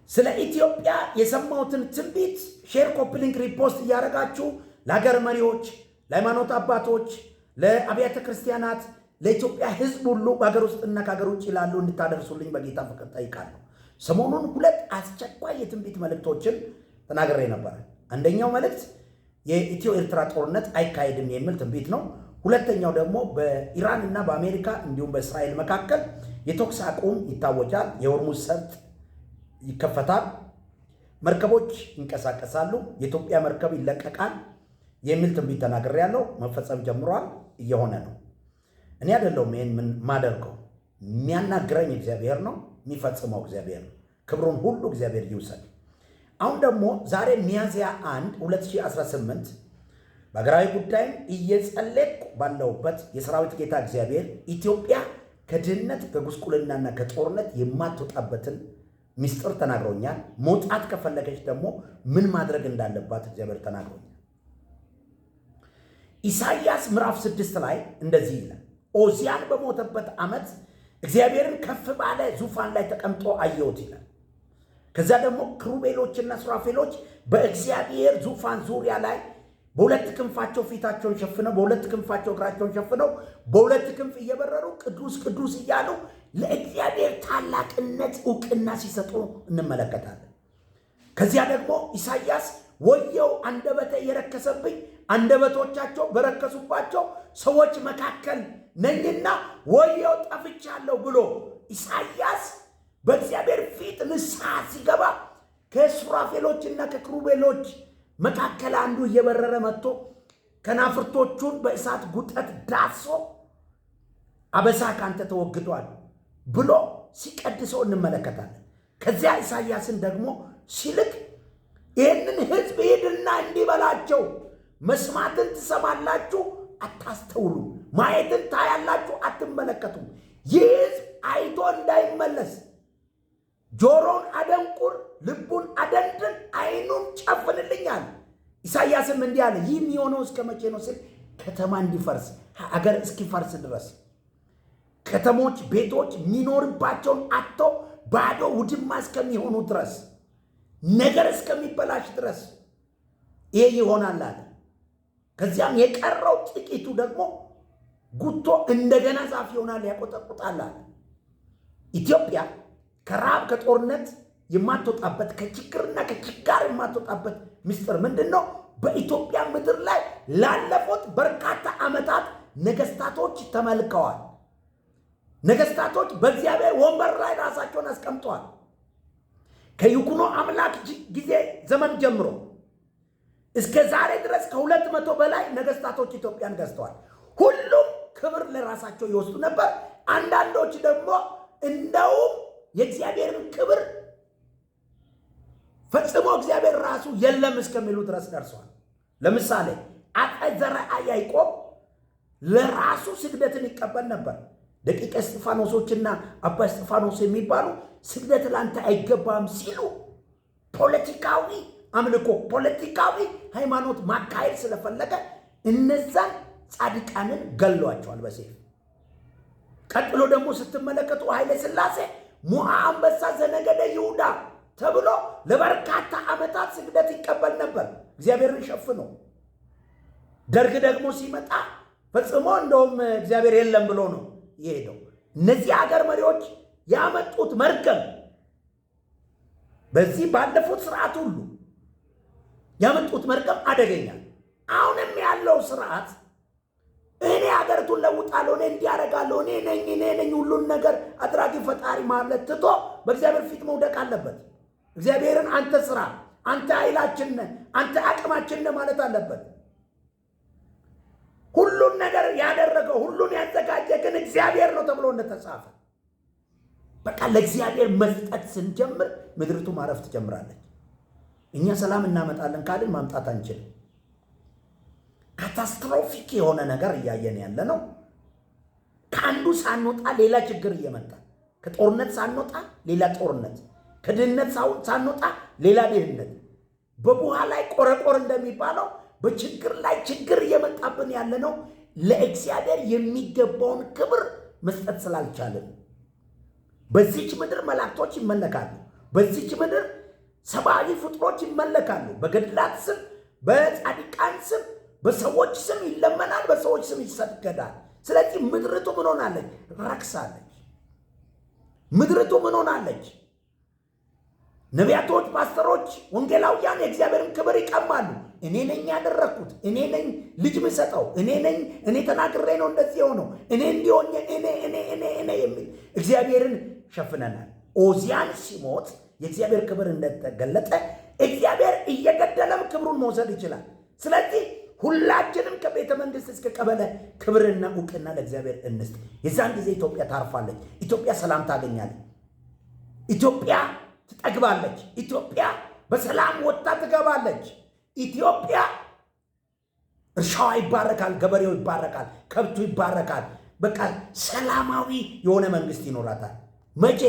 ስለ ኢትዮጵያ የሰማሁትን ትንቢት ሼር፣ ኮፒ ሊንክ፣ ሪፖስት እያደረጋችሁ ለሀገር መሪዎች፣ ለሃይማኖት አባቶች፣ ለአብያተ ክርስቲያናት፣ ለኢትዮጵያ ሕዝብ ሁሉ በሀገር ውስጥና ከሀገር ውጭ ላሉ እንድታደርሱልኝ በጌታ ፍቅር ጠይቃለሁ። ሰሞኑን 2 አስቸኳይ የትንቢት መልእክቶችን ተናግሬ ነበር። አንደኛው መልእክት የኢትዮ ኤርትራ ጦርነት አይካሄድም የሚል ትንቢት ነው። ሁለተኛው ደግሞ በኢራን እና በአሜሪካ እንዲሁም በእስራኤል መካከል የተኩስ አቁም ይታወጃል፣ የሆርሙዝ ሰርጥ ይከፈታል፣ መርከቦች ይንቀሳቀሳሉ፣ የኢትዮጵያ መርከብ ይለቀቃል የሚል ትንቢት ተናግሬያለሁ። መፈጸም ጀምሯል፣ እየሆነ ነው። እኔ አይደለሁም ይሄን ማደርገው፣ የሚያናግረኝ እግዚአብሔር ነው፣ የሚፈጽመው እግዚአብሔር ነው። ክብሩን ሁሉ እግዚአብሔር ይውሰድ። አሁን ደግሞ ዛሬ ሚያዝያ 1 2018 በሀገራዊ ጉዳይም እየጸለይኩ ባለሁበት የሰራዊት ጌታ እግዚአብሔር ኢትዮጵያ ከድህነት ከጉስቁልናና ከጦርነት የማትወጣበትን ምስጢር ተናግሮኛል። መውጣት ከፈለገች ደግሞ ምን ማድረግ እንዳለባት እግዚአብሔር ተናግሮኛል። ኢሳይያስ ምዕራፍ 6 ላይ እንደዚህ ይላል። ኦዚያን በሞተበት ዓመት እግዚአብሔርን ከፍ ባለ ዙፋን ላይ ተቀምጦ አየሁት ይላል። ከዛ ደግሞ ክሩቤሎችና ሱራፌሎች በእግዚአብሔር ዙፋን ዙሪያ ላይ በሁለት ክንፋቸው ፊታቸውን ሸፍነው በሁለት ክንፋቸው እግራቸውን ሸፍነው በሁለት ክንፍ እየበረሩ ቅዱስ ቅዱስ እያሉ ለእግዚአብሔር ታላቅነት ዕውቅና ሲሰጡ እንመለከታለን። ከዚያ ደግሞ ኢሳይያስ ወየው አንደበቴ የረከሰብኝ አንደበቶቻቸው በረከሱባቸው ሰዎች መካከል ነኝና ወየው ጠፍቻለሁ ብሎ ኢሳይያስ በእግዚአብሔር ፊት ንስሐ ሲገባ ከሱራፌሎችና ከክሩቤሎች መካከል አንዱ እየበረረ መጥቶ ከናፍርቶቹን በእሳት ጉጠት ዳሶ አበሳ ካንተ ተወግዷል ብሎ ሲቀድሰው እንመለከታለን። ከዚያ ኢሳይያስን ደግሞ ሲልክ ይህንን ሕዝብ ሂድና እንዲበላቸው መስማትን ትሰማላችሁ አታስተውሉ፣ ማየትን ታያላችሁ አትመለከቱም። ይህ ሕዝብ አይቶ እንዳይመለስ ጆሮን አደንቁር፣ ልቡን አደንድን፣ አይኑን ጨፍንልኛል። ኢሳይያስም እንዲህ አለ፣ ይህ የሚሆነው እስከ መቼ ነው ሲል ከተማ እንዲፈርስ አገር እስኪፈርስ ድረስ ከተሞች ቤቶች የሚኖርባቸውን አጥቶ ባዶ ውድማ እስከሚሆኑ ድረስ ነገር እስከሚበላሽ ድረስ ይሄ ይሆናል አለ። ከዚያም የቀረው ጥቂቱ ደግሞ ጉቶ እንደገና ዛፍ ይሆናል ያቆጠቁጣል አለ። ኢትዮጵያ ከረሃብ ከጦርነት የማትወጣበት ከችግርና ከችጋር የማትወጣበት ምስጢር ምንድን ነው? በኢትዮጵያ ምድር ላይ ላለፉት በርካታ ዓመታት ነገስታቶች ተመልከዋል። ነገስታቶች በእግዚአብሔር ወንበር ላይ ራሳቸውን አስቀምጠዋል። ከይኩኖ አምላክ ጊዜ ዘመን ጀምሮ እስከ ዛሬ ድረስ ከ200 በላይ ነገስታቶች ኢትዮጵያን ገዝተዋል። ሁሉም ክብር ለራሳቸው ይወስዱ ነበር። አንዳንዶች ደግሞ እንደውም የእግዚአብሔርን ክብር ፈጽሞ እግዚአብሔር ራሱ የለም እስከሚሉ ድረስ ደርሷል። ለምሳሌ አፄ ዘርዓ ያዕቆብ ለራሱ ስግደትን ይቀበል ነበር። ደቂቀ እስጢፋኖሶችና አባ እስጢፋኖስ የሚባሉ ስግደት ላንተ አይገባም ሲሉ ፖለቲካዊ አምልኮ ፖለቲካዊ ሃይማኖት ማካሄድ ስለፈለገ እነዛን ጻድቃንን ገሏቸዋል በሰይፍ። ቀጥሎ ደግሞ ስትመለከቱ ኃይለ ሥላሴ ሙአ አንበሳ ዘነገደ ይሁዳ ተብሎ ለበርካታ ዓመታት ስግደት ይቀበል ነበር እግዚአብሔርን ሸፍኖ። ደርግ ደግሞ ሲመጣ ፈጽሞ እንደውም እግዚአብሔር የለም ብሎ ነው የሄደው። እነዚህ ሀገር መሪዎች ያመጡት መርገም በዚህ ባለፉት ስርዓት ሁሉ ያመጡት መርገም አደገኛ። አሁንም ያለው ስርዓት እኔ ሀገሪቱን ለውጣለሁ፣ እኔ እንዲያደርጋለሁ፣ እኔ ነኝ ሁሉን ነገር አድራጊ ፈጣሪ ማለት ትቶ በእግዚአብሔር ፊት መውደቅ አለበት። እግዚአብሔርን አንተ ስራ፣ አንተ ኃይላችን ነህ፣ አንተ አቅማችን ነህ ማለት አለበት። ሁሉን ነገር ያደረገው ሁሉን ያዘጋጀ ግን እግዚአብሔር ነው ተብሎ እንደተጻፈ በቃ ለእግዚአብሔር መስጠት ስንጀምር ምድሪቱ ማረፍ ትጀምራለች። እኛ ሰላም እናመጣለን ካልን ማምጣት አንችልም። ካታስትሮፊክ የሆነ ነገር እያየን ያለ ነው። ከአንዱ ሳንወጣ ሌላ ችግር እየመጣ ከጦርነት ሳንወጣ ሌላ ጦርነት፣ ከድህነት ሳንወጣ ሌላ ድህነት፣ በቡሃ ላይ ቆረቆር እንደሚባለው በችግር ላይ ችግር እየመጣብን ያለ ነው። ለእግዚአብሔር የሚገባውን ክብር መስጠት ስላልቻለን በዚች ምድር መላእክቶች ይመለካሉ፣ በዚች ምድር ሰብአዊ ፍጥሮች ይመለካሉ። በገድላት ስም፣ በጻድቃን ስም፣ በሰዎች ስም ይለመናል፣ በሰዎች ስም ይሰገዳል። ስለዚህ ምድርቱ ምን ሆናለች? ረክሳለች። ምድርቱ ምን ሆናለች? ነቢያቶች፣ ፓስተሮች፣ ወንጌላውያን የእግዚአብሔርን ክብር ይቀማሉ። እኔ ነኝ ያደረግኩት፣ እኔ ነኝ ልጅ ምሰጠው፣ እኔ ተናግሬ ነው እንደዚህ የሆነው፣ እኔ እንዲሆን እኔ የሚል እግዚአብሔርን ሸፍነናል። ኦዚያን ሲሞት የእግዚአብሔር ክብር እንደተገለጠ እግዚአብሔር እየገደለም ክብሩን መውሰድ ይችላል። ስለዚህ ሁላችንም ከቤተ መንግስት እስከ ቀበሌ ክብርና እውቅና ለእግዚአብሔር እንስጥ። የዛን ጊዜ ኢትዮጵያ ታርፋለች። ኢትዮጵያ ሰላም ታገኛለች። ኢትዮጵያ ትጠግባለች። ኢትዮጵያ በሰላም ወጣ ትገባለች። ኢትዮጵያ እርሻዋ ይባረካል፣ ገበሬው ይባረካል፣ ከብቱ ይባረካል። በቃ ሰላማዊ የሆነ መንግስት ይኖራታል። መቼ?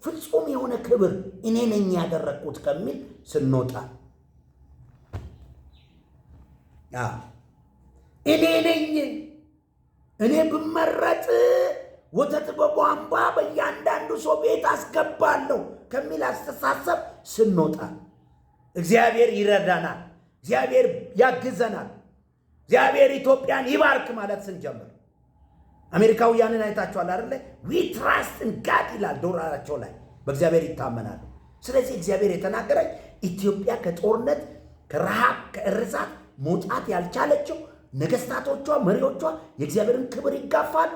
ፍጹም የሆነ ክብር እኔ ነኝ ያደረግኩት ከሚል ስንወጣ እኔ ነኝ፣ እኔ ብመረጥ ወተት በቧንቧ በእያንዳንዱ ሰው ቤት አስገባለሁ ከሚል አስተሳሰብ ስንወጣ እግዚአብሔር ይረዳናል። እግዚአብሔር ያግዘናል። እግዚአብሔር ኢትዮጵያን ይባርክ ማለት ስንጀምር አሜሪካውያንን አይታችኋል አይደለ? ዊ ትራስት ኢን ጋድ ይላል ዶላራቸው ላይ በእግዚአብሔር ይታመናሉ። ስለዚህ እግዚአብሔር የተናገረኝ ኢትዮጵያ ከጦርነት ከረሃብ ከእርዛት መውጣት ያልቻለችው ነገስታቶቿ መሪዎቿ የእግዚአብሔርን ክብር ይጋፋሉ፣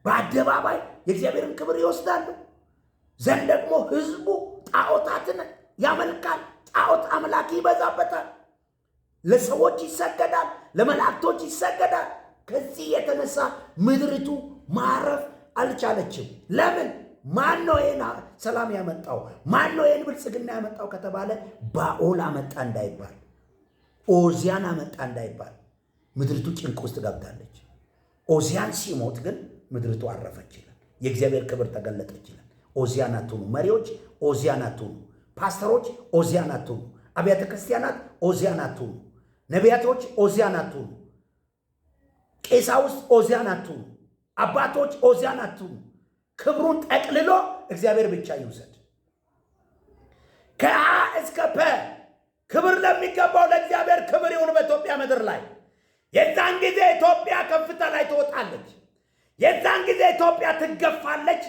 በአደባባይ የእግዚአብሔርን ክብር ይወስዳሉ። ዘንድ ደግሞ ህዝቡ ጣዖታትን ያመልካል። ጣዖት አምላኪ ይበዛበታል። ለሰዎች ይሰገዳል፣ ለመላእክቶች ይሰገዳል። ከዚህ የተነሳ ምድሪቱ ማረፍ አልቻለችም። ለምን? ማን ነው ይህን ሰላም ያመጣው? ማን ነው ይህን ብልጽግና ያመጣው ከተባለ ባኦል አመጣ እንዳይባል፣ ኦዚያን አመጣ እንዳይባል ምድሪቱ ጭንቅ ውስጥ ገብታለች። ኦዚያን ሲሞት ግን ምድሪቱ አረፈች ይላል። የእግዚአብሔር ክብር ተገለጠች ይላል። ኦዚያን አትሁኑ መሪዎች፣ ኦዚያን አትሁኑ ፓስተሮች፣ ኦዚያን አትሁኑ አብያተ ክርስቲያናት፣ ኦዚያን አትሁኑ ነቢያቶች፣ ኦዚያን አትሁኑ ቄሳውስት፣ ኦዚያን አትሁኑ አባቶች፣ ኦዚያን አትሁኑ። ክብሩን ጠቅልሎ እግዚአብሔር ብቻ ይውሰድ። ከአ እስከ ፐ ክብር ለሚገባው ለእግዚአብሔር ክብር ይሁን በኢትዮጵያ ምድር ላይ። የዛን ጊዜ ኢትዮጵያ ከፍታ ላይ ትወጣለች። የዛን ጊዜ ኢትዮጵያ ትገፋለች፣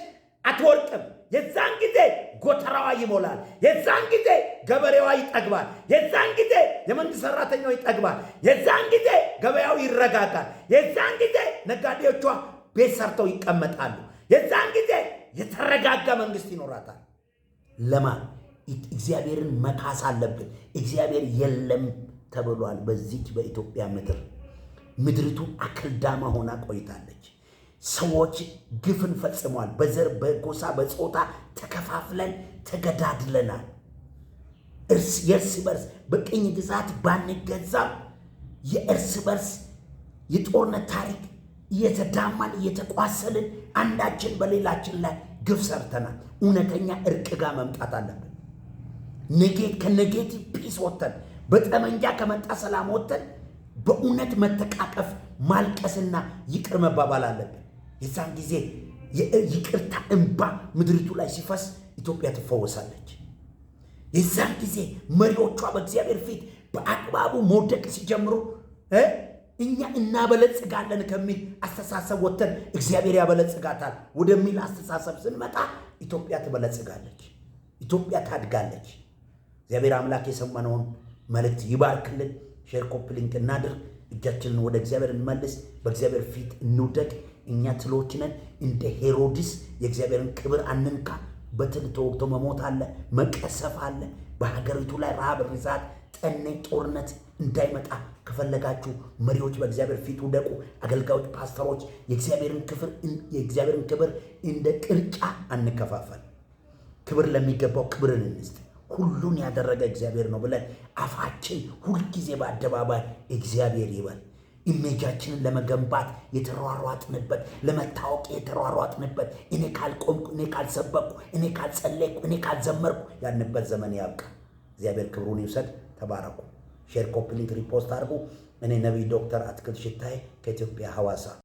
አትወርቅም። የዛን ጊዜ ጎተራዋ ይሞላል። የዛን ጊዜ ገበሬዋ ይጠግባል። የዛን ጊዜ የመንግስት ሰራተኛው ይጠግባል። የዛን ጊዜ ገበያው ይረጋጋል። የዛን ጊዜ ነጋዴዎቿ ቤት ሰርተው ይቀመጣሉ። የዛን ጊዜ የተረጋጋ መንግስት ይኖራታል። ለማን? እግዚአብሔርን መካስ አለብን። እግዚአብሔር የለም ተብሏል። በዚች በኢትዮጵያ ምድር ምድሪቱ አክልዳማ ሆና ቆይታለች። ሰዎች ግፍን ፈጽመዋል። በዘር በጎሳ በጾታ ተከፋፍለን ተገዳድለናል። የእርስ በርስ በቅኝ ግዛት ባንገዛም የእርስ በርስ የጦርነት ታሪክ እየተዳማን እየተቋሰልን አንዳችን በሌላችን ላይ ግፍ ሰርተናል። እውነተኛ እርቅ ጋር መምጣት አለብን። ከኔጌቲቭ ፒስ ወጥተን በጠመንጃ ከመጣ ሰላም ወጥተን በእውነት መተቃቀፍ ማልቀስና ይቅር መባባል አለብን። የዛን ጊዜ ይቅርታ እንባ ምድሪቱ ላይ ሲፈስ ኢትዮጵያ ትፈወሳለች። የዛን ጊዜ መሪዎቿ በእግዚአብሔር ፊት በአግባቡ መውደቅ ሲጀምሩ እኛ እናበለጽጋለን ከሚል አስተሳሰብ ወጥተን እግዚአብሔር ያበለጽጋታል ወደሚል አስተሳሰብ ስንመጣ ኢትዮጵያ ትበለጽጋለች፣ ኢትዮጵያ ታድጋለች። እግዚአብሔር አምላክ የሰማነውን መልእክት ይባርክልን። ሼር ኮፒ ሊንክ እናድርግ። እጃችንን ወደ እግዚአብሔር እንመልስ። በእግዚአብሔር ፊት እንውደቅ። እኛ ትሎች ነን። እንደ ሄሮድስ የእግዚአብሔርን ክብር አንንካ። በትል ተወግቶ መሞት አለ፣ መቀሰፍ አለ። በሀገሪቱ ላይ ረሃብ፣ ርዛት፣ ጠኔ፣ ጦርነት እንዳይመጣ ከፈለጋችሁ መሪዎች በእግዚአብሔር ፊት ውደቁ። አገልጋዮች፣ ፓስተሮች የእግዚአብሔርን ክብር እንደ ቅርጫ አንከፋፈል። ክብር ለሚገባው ክብርን እንስጥ። ሁሉን ያደረገ እግዚአብሔር ነው ብለን አፋችን ሁልጊዜ በአደባባይ እግዚአብሔር ይበል። ኢሜጃችንን ለመገንባት የተሯሯጥንበት፣ ለመታወቅ የተሯሯጥንበት፣ እኔ ካልቆምኩ፣ እኔ ካልሰበኩ፣ እኔ ካልጸለይኩ፣ እኔ ካልዘመርኩ ያንበት ዘመን ያብቃ። እግዚአብሔር ክብሩን ይውሰድ። ተባረኩ። ሼር ኮፒ ሊንክ ሪፖስት አድርጉ። እኔ ነቢይ ዶክተር አትክልት ሽታይ ከኢትዮጵያ ሐዋሳ